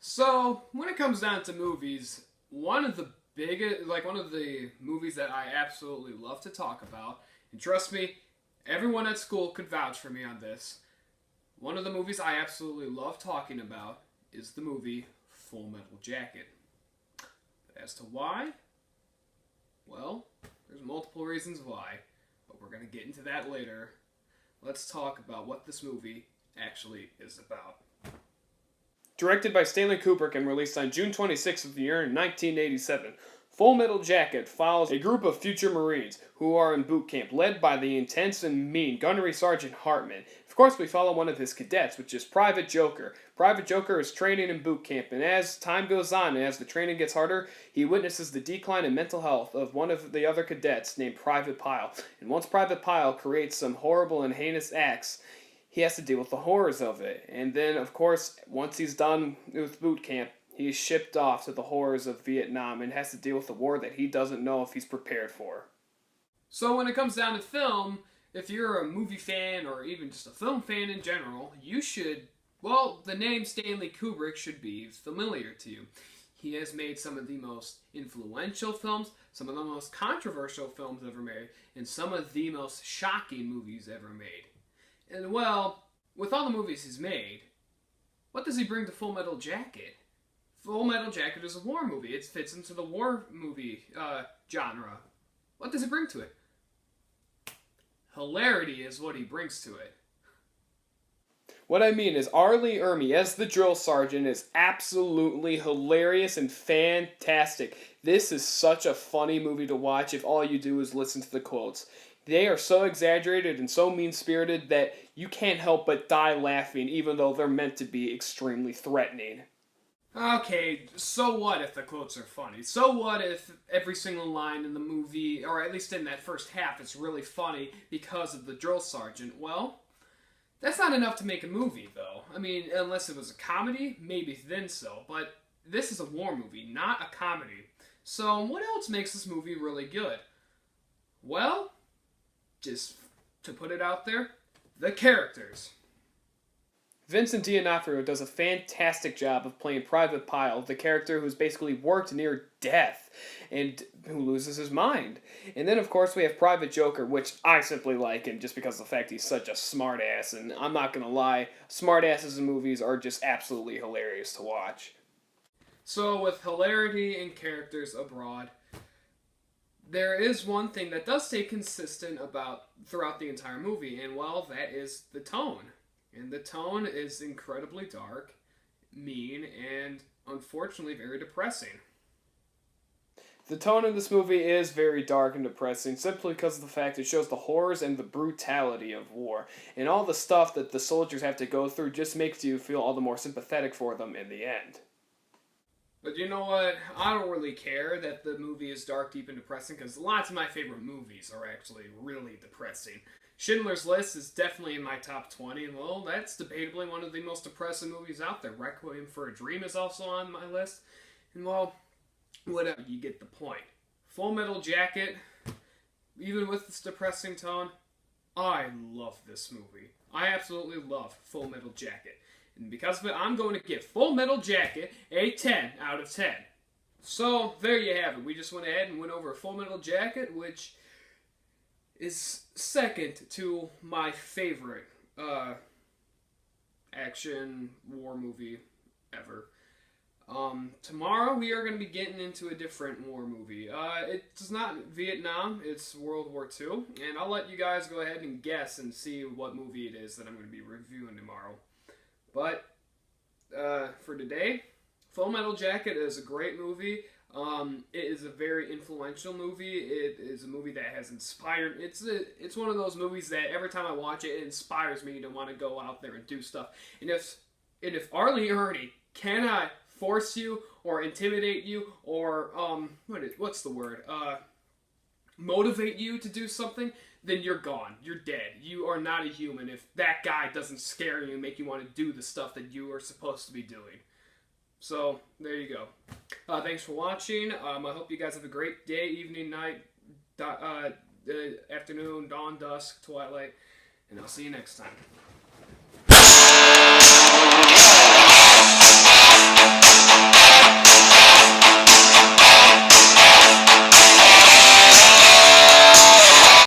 So, when it comes down to movies, one of the movies that I absolutely love to talk about, and trust me, everyone at school could vouch for me on this. One of the movies I absolutely love talking about is the movie Full Metal Jacket. As to why? Well, there's multiple reasons why, but we're going to get into that later. Let's talk about what this movie actually is about. Directed by Stanley Kubrick and released on June 26th of the year 1987, Full Metal Jacket follows a group of future Marines who are in boot camp, led by the intense and mean Gunnery Sergeant Hartman. Of course, we follow one of his cadets, which is Private Joker. Private Joker is training in boot camp, and as time goes on and as the training gets harder, he witnesses the decline in mental health of one of the other cadets named Private Pile. And once Private Pile creates some horrible and heinous acts, he has to deal with the horrors of it. And then, of course, once he's done with boot camp, he's shipped off to the horrors of Vietnam and has to deal with a war that he doesn't know if he's prepared for. So when it comes down to film, if you're a movie fan or even just a film fan in general, the name Stanley Kubrick should be familiar to you. He has made some of the most influential films, some of the most controversial films ever made, and some of the most shocking movies ever made. And well, with all the movies he's made, what does he bring to Full Metal Jacket? Full Metal Jacket is a war movie. It fits into the war movie genre. What does it bring to it? Hilarity is what he brings to it. What I mean is R. Lee Ermey as the drill sergeant is absolutely hilarious and fantastic. This is such a funny movie to watch if all you do is listen to the quotes. They are so exaggerated and so mean-spirited that you can't help but die laughing, even though they're meant to be extremely threatening. Okay, so what if the quotes are funny? So what if every single line in the movie, or at least in that first half, is really funny because of the drill sergeant? Well, that's not enough to make a movie, though. I mean, unless it was a comedy, maybe then so. But this is a war movie, not a comedy. So what else makes this movie really good? Well, just to put it out there, the characters. Vincent D'Onofrio does a fantastic job of playing Private Pile, the character who's basically worked near death and who loses his mind. And then, of course, we have Private Joker, which I simply like him just because of the fact he's such a smartass. And I'm not going to lie, smartasses in movies are just absolutely hilarious to watch. So, with hilarity and characters abroad, there is one thing that does stay consistent about throughout the entire movie, and well, that is the tone. And the tone is incredibly dark, mean, and unfortunately very depressing. The tone in this movie is very dark and depressing simply because of the fact it shows the horrors and the brutality of war. And all the stuff that the soldiers have to go through just makes you feel all the more sympathetic for them in the end. But you know what? I don't really care that the movie is dark, deep, and depressing because lots of my favorite movies are actually really depressing. Schindler's List is definitely in my top 20, and well, that's debatably one of the most depressing movies out there. Requiem for a Dream is also on my list, and well, whatever, you get the point. Full Metal Jacket, even with this depressing tone, I love this movie. I absolutely love Full Metal Jacket. And because of it, I'm going to give Full Metal Jacket a 10 out of 10. So, there you have it. We just went ahead and went over Full Metal Jacket, which is second to my favorite action war movie ever. Tomorrow we are going to be getting into a different war movie. It's not Vietnam, it's World War II. And I'll let you guys go ahead and guess and see what movie it is that I'm going to be reviewing tomorrow. But for today, Full Metal Jacket is a great movie. It is a very influential movie. It is a movie that has inspired. It's one of those movies that every time I watch it, it inspires me to want to go out there and do stuff. And if R. Lee Ermey cannot force you or intimidate you or what's the word? Motivate you to do something, then you're gone. You're dead. You are not a human if that guy doesn't scare you and make you want to do the stuff that you are supposed to be doing. So, there you go. Thanks for watching. I hope you guys have a great day, evening, night, afternoon, dawn, dusk, twilight, and I'll see you next time.